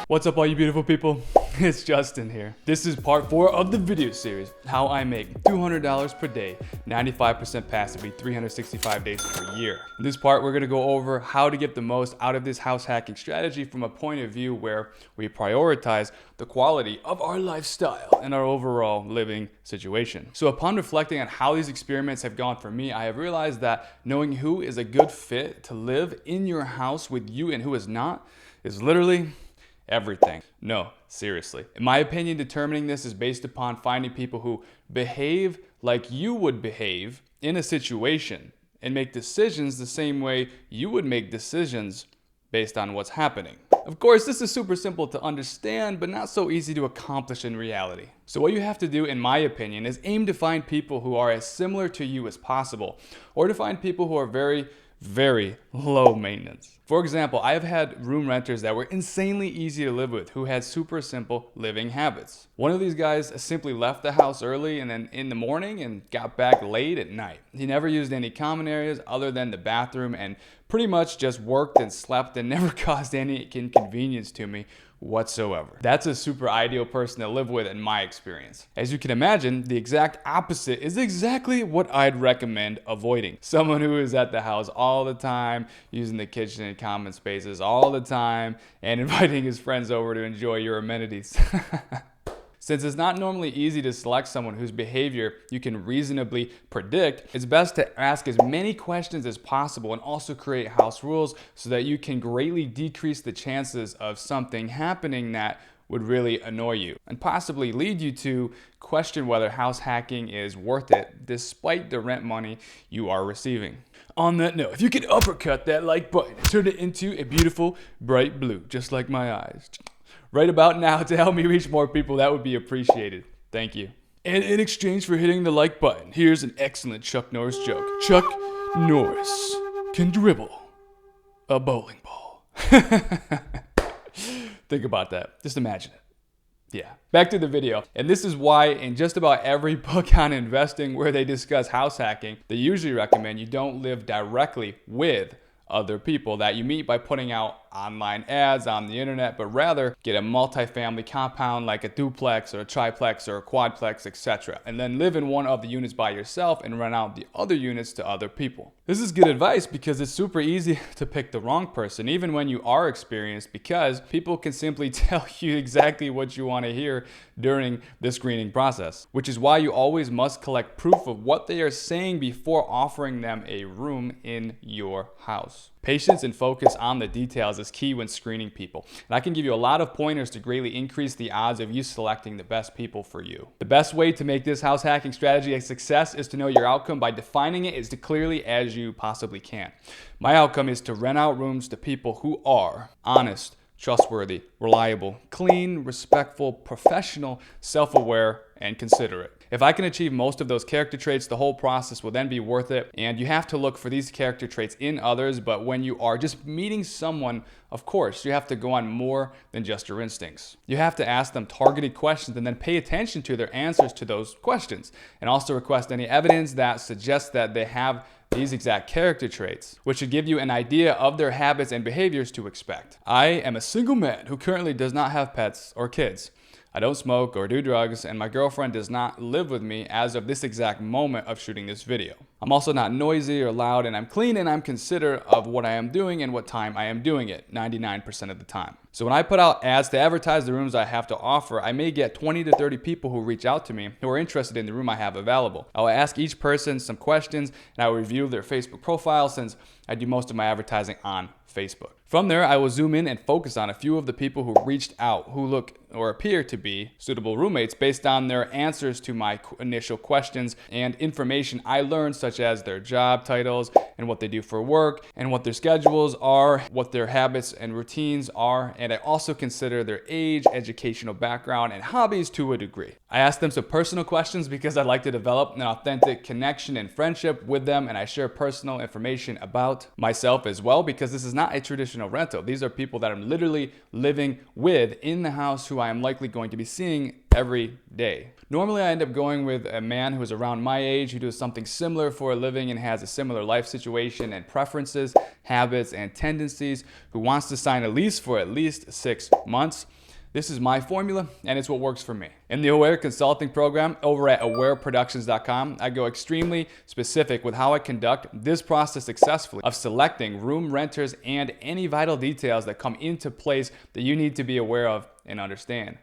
What's up, all you beautiful people? It's Justin here. This is part 4 of the video series, how I make $200 per day, 95% passively, 365 days per year. In this part, we're gonna go over how to get the most out of this house hacking strategy from a point of view where we prioritize the quality of our lifestyle and our overall living situation. So upon reflecting on how these experiments have gone for me, I have realized that knowing who is a good fit to live in your house with you and who is not is literally everything. No, seriously. In my opinion, determining this is based upon finding people who behave like you would behave in a situation and make decisions the same way you would make decisions based on what's happening. Of course, this is super simple to understand, but not so easy to accomplish in reality. So what you have to do, in my opinion, is aim to find people who are as similar to you as possible, or to find people who are very low maintenance. For example, I have had room renters that were insanely easy to live with who had super simple living habits. One of these guys simply left the house early and then in the morning and got back late at night. He never used any common areas other than the bathroom and pretty much just worked and slept and never caused any inconvenience to me whatsoever. That's a super ideal person to live with in my experience. As you can imagine, the exact opposite is exactly what I'd recommend avoiding. Someone who is at the house all the time, using the kitchen and common spaces all the time, and inviting his friends over to enjoy your amenities. Since it's not normally easy to select someone whose behavior you can reasonably predict, it's best to ask as many questions as possible and also create house rules so that you can greatly decrease the chances of something happening that would really annoy you and possibly lead you to question whether house hacking is worth it despite the rent money you are receiving. On that note, if you could uppercut that like button and turn it into a beautiful bright blue, just like my eyes, right about now to help me reach more people, that would be appreciated. Thank you. And in exchange for hitting the like button, here's an excellent Chuck Norris joke. Chuck Norris can dribble a bowling ball. Think about that. Just imagine it. Yeah. Back to the video. And this is why in just about every book on investing where they discuss house hacking, they usually recommend you don't live directly with other people that you meet by putting out online ads on the internet, but rather get a multifamily compound like a duplex or a triplex or a quadplex, etc. And then live in one of the units by yourself and rent out the other units to other people. This is good advice because it's super easy to pick the wrong person, even when you are experienced, because people can simply tell you exactly what you want to hear during the screening process, which is why you always must collect proof of what they are saying before offering them a room in your house. Patience and focus on the details is key when screening people. And I can give you a lot of pointers to greatly increase the odds of you selecting the best people for you. The best way to make this house hacking strategy a success is to know your outcome by defining it as clearly as you possibly can. My outcome is to rent out rooms to people who are honest, trustworthy, reliable, clean, respectful, professional, self-aware, and considerate. If I can achieve most of those character traits, the whole process will then be worth it. And you have to look for these character traits in others, but when you are just meeting someone, of course, you have to go on more than just your instincts. You have to ask them targeted questions and then pay attention to their answers to those questions, and also request any evidence that suggests that they have these exact character traits, which should give you an idea of their habits and behaviors to expect. I am a single man who currently does not have pets or kids. I don't smoke or do drugs, and my girlfriend does not live with me as of this exact moment of shooting this video. I'm also not noisy or loud, and I'm clean, and I'm considerate of what I am doing and what time I am doing it, 99% of the time. So when I put out ads to advertise the rooms I have to offer, I may get 20 to 30 people who reach out to me who are interested in the room I have available. I will ask each person some questions, and I will review their Facebook profile since I do most of my advertising on Facebook. From there, I will zoom in and focus on a few of the people who reached out who look or appear to be suitable roommates based on their answers to my initial questions and information I learned, such as their job titles and what they do for work and what their schedules are, what their habits and routines are, and I also consider their age, educational background, and hobbies to a degree. I ask them some personal questions because I like to develop an authentic connection and friendship with them, and I share personal information about myself as well because this is not a traditional rental. These are people that I'm literally living with in the house who I am likely going to be seeing every day. Normally, I end up going with a man who is around my age, who does something similar for a living and has a similar life situation and preferences, habits, and tendencies, who wants to sign a lease for at least 6 months. This is my formula, and it's what works for me. In the Aware Consulting Program over at awareproductions.com, I go extremely specific with how I conduct this process successfully of selecting room renters and any vital details that come into place that you need to be aware of and understand.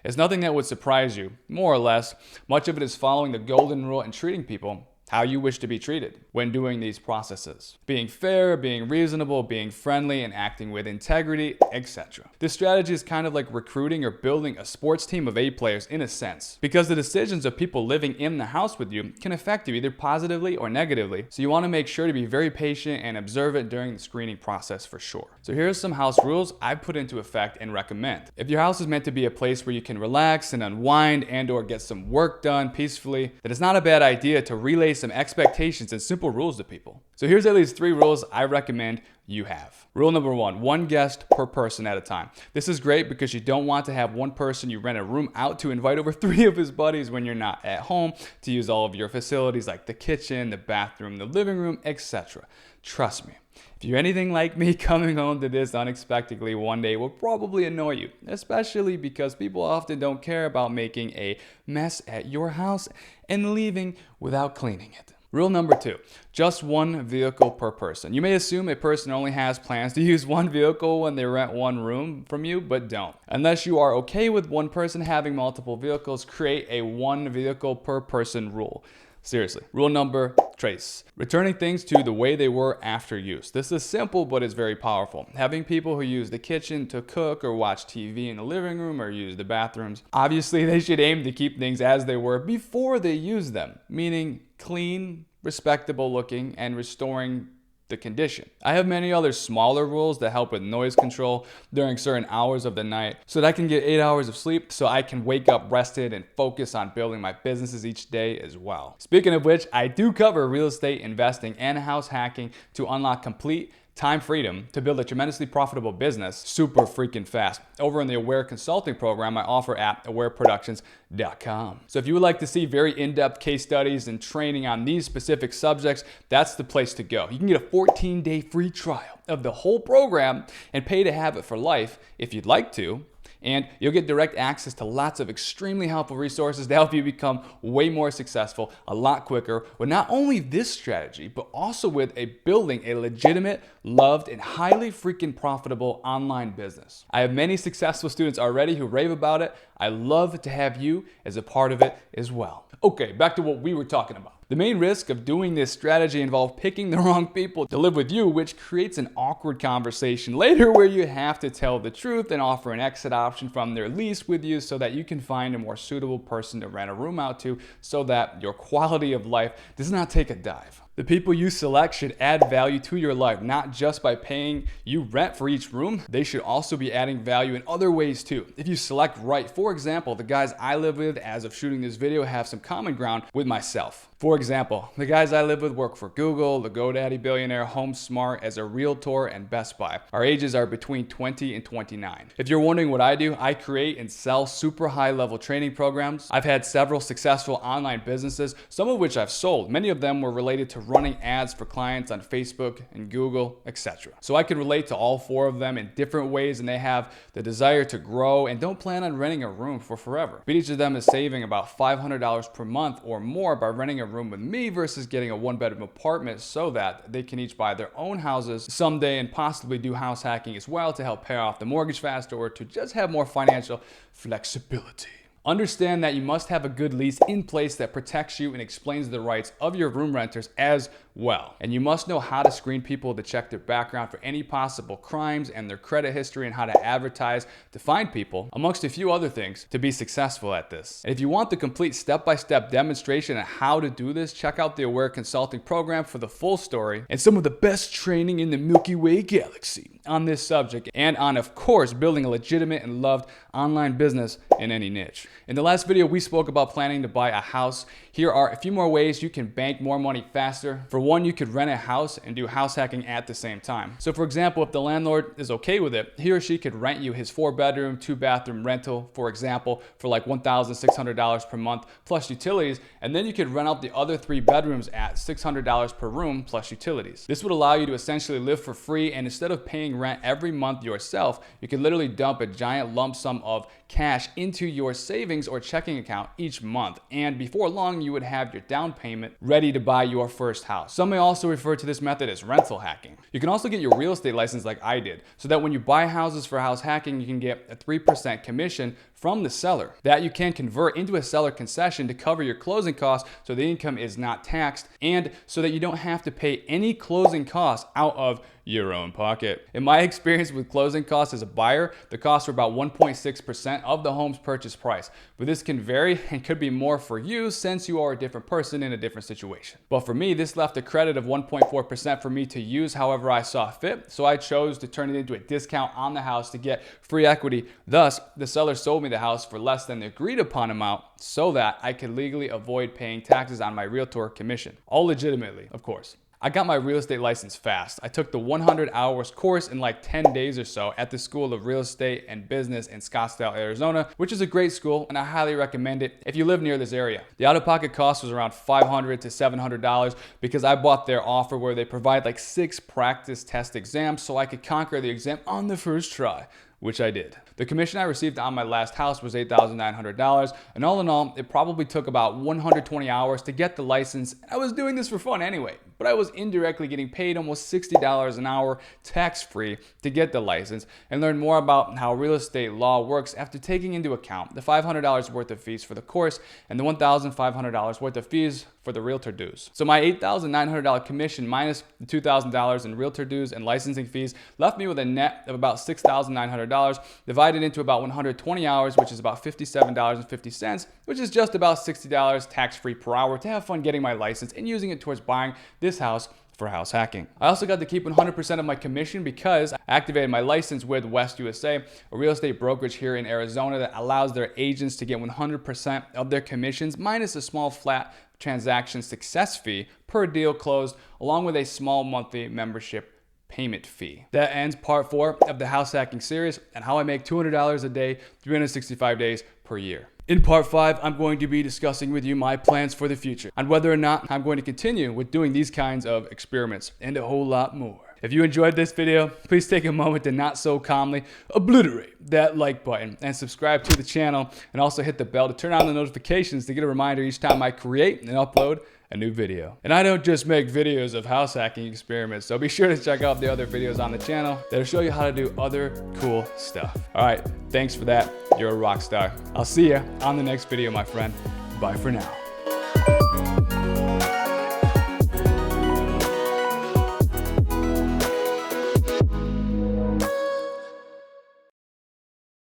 It's nothing that would surprise you, more or less. Much of it is following the golden rule and treating people how you wish to be treated when doing these processes. Being fair, being reasonable, being friendly, and acting with integrity, etc. This strategy is kind of like recruiting or building a sports team of A players in a sense, because the decisions of people living in the house with you can affect you either positively or negatively, so you want to make sure to be very patient and observant during the screening process for sure. So here's some house rules I put into effect and recommend. If your house is meant to be a place where you can relax and unwind and or get some work done peacefully, then it's not a bad idea to relay some expectations and simple rules to people. So here's at least 3 rules I recommend you have. Rule number 1, 1 guest per person at a time. This is great because you don't want to have one person you rent a room out to invite over 3 of his buddies when you're not at home to use all of your facilities like the kitchen, the bathroom, the living room, etc. Trust me. If you're anything like me, coming home to this unexpectedly one day will probably annoy you, especially because people often don't care about making a mess at your house and leaving without cleaning it. Rule number 2, just 1 vehicle per person. You may assume a person only has plans to use 1 vehicle when they rent 1 room from you, but don't. Unless you are okay with one person having multiple vehicles, create a 1 vehicle per person rule. Seriously. Rule number 3, returning things to the way they were after use. This is simple, but it's very powerful. Having people who use the kitchen to cook or watch TV in the living room or use the bathrooms, obviously they should aim to keep things as they were before they use them, meaning clean, respectable looking, and restoring the condition. I have many other smaller rules that help with noise control during certain hours of the night so that I can get 8 hours of sleep so I can wake up rested and focus on building my businesses each day as well. Speaking of which, I do cover real estate investing and house hacking to unlock complete time freedom to build a tremendously profitable business super freaking fast. Over in the Aware Consulting Program I offer at awareproductions.com. So if you would like to see very in-depth case studies and training on these specific subjects, that's the place to go. You can get a 14-day free trial of the whole program and pay to have it for life if you'd like to. And you'll get direct access to lots of extremely helpful resources to help you become way more successful a lot quicker with not only this strategy, but also with building a legitimate, loved, and highly freaking profitable online business. I have many successful students already who rave about it. I love to have you as a part of it as well. Okay, back to what we were talking about. The main risk of doing this strategy involves picking the wrong people to live with you, which creates an awkward conversation later where you have to tell the truth and offer an exit option from their lease with you so that you can find a more suitable person to rent a room out to so that your quality of life does not take a dive. The people you select should add value to your life, not just by paying you rent for each room. They should also be adding value in other ways too. If you select right, for example, the guys I live with as of shooting this video have some common ground with myself. For example, the guys I live with work for Google, the GoDaddy billionaire, HomeSmart as a realtor, and Best Buy. Our ages are between 20 and 29. If you're wondering what I do, I create and sell super high level training programs. I've had several successful online businesses, some of which I've sold. Many of them were related to running ads for clients on Facebook and Google, etc. So I can relate to all 4 of them in different ways, and they have the desire to grow and don't plan on renting a room for forever. But each of them is saving about $500 per month or more by renting a room with me versus getting a 1-bedroom apartment so that they can each buy their own houses someday and possibly do house hacking as well to help pay off the mortgage faster or to just have more financial flexibility. Understand that you must have a good lease in place that protects you and explains the rights of your room renters as well. And you must know how to screen people to check their background for any possible crimes and their credit history and how to advertise to find people, amongst a few other things, to be successful at this. And if you want the complete step-by-step demonstration on how to do this, check out the Aware Consulting Program for the full story and some of the best training in the Milky Way galaxy on this subject and on, of course, building a legitimate and loved online business in any niche. In the last video, we spoke about planning to buy a house. Here are a few more ways you can bank more money faster. For one, you could rent a house and do house hacking at the same time. So for example, if the landlord is okay with it, he or she could rent you his 4-bedroom, 2-bathroom rental, for example, for like $1,600 per month plus utilities, and then you could rent out the other 3 bedrooms at $600 per room plus utilities. This would allow you to essentially live for free, and instead of paying rent every month yourself, you could literally dump a giant lump sum of cash into your savings or checking account each month, and before long you would have your down payment ready to buy your first house. Some may also refer to this method as rental hacking. You can also get your real estate license like I did, so that when you buy houses for house hacking, you can get a 3% commission from the seller that you can convert into a seller concession to cover your closing costs, so the income is not taxed, and so that you don't have to pay any closing costs out of your own pocket. In my experience with closing costs as a buyer, the costs were about 1.6% of the home's purchase price. But this can vary and could be more for you since you are a different person in a different situation. But for me, this left a credit of 1.4% for me to use however I saw fit. So I chose to turn it into a discount on the house to get free equity. Thus, the seller sold me the house for less than the agreed upon amount so that I could legally avoid paying taxes on my realtor commission. All legitimately, of course. I got my real estate license fast. I took the 100 hours course in like 10 days or so at the School of Real Estate and Business in Scottsdale, Arizona, which is a great school and I highly recommend it if you live near this area. The out-of-pocket cost was around $500 to $700 because I bought their offer where they provide like 6 practice test exams so I could conquer the exam on the first try, which I did. The commission I received on my last house was $8,900, and all in all, it probably took about 120 hours to get the license. I was doing this for fun anyway, but I was indirectly getting paid almost $60 an hour tax-free to get the license and learn more about how real estate law works after taking into account the $500 worth of fees for the course and the $1,500 worth of fees for the realtor dues. So my $8,900 commission minus the $2,000 in realtor dues and licensing fees left me with a net of about $6,900 divided into about 120 hours, which is about $57.50, which is just about $60 tax-free per hour to have fun getting my license and using it towards buying this house for house hacking. I also got to keep 100% of my commission because I activated my license with West USA, a real estate brokerage here in Arizona that allows their agents to get 100% of their commissions minus a small flat transaction success fee per deal closed, along with a small monthly membership payment fee. That ends part 4 of the house hacking series and how I make $200 a day, 365 days per year. In part 5, I'm going to be discussing with you my plans for the future and whether or not I'm going to continue with doing these kinds of experiments and a whole lot more. If you enjoyed this video, please take a moment to not so calmly obliterate that like button and subscribe to the channel, and also hit the bell to turn on the notifications to get a reminder each time I create and upload a new video. And I don't just make videos of house hacking experiments, so be sure to check out the other videos on the channel that'll show you how to do other cool stuff. All right, thanks for that. You're a rock star. I'll see you on the next video, my friend. Bye for now.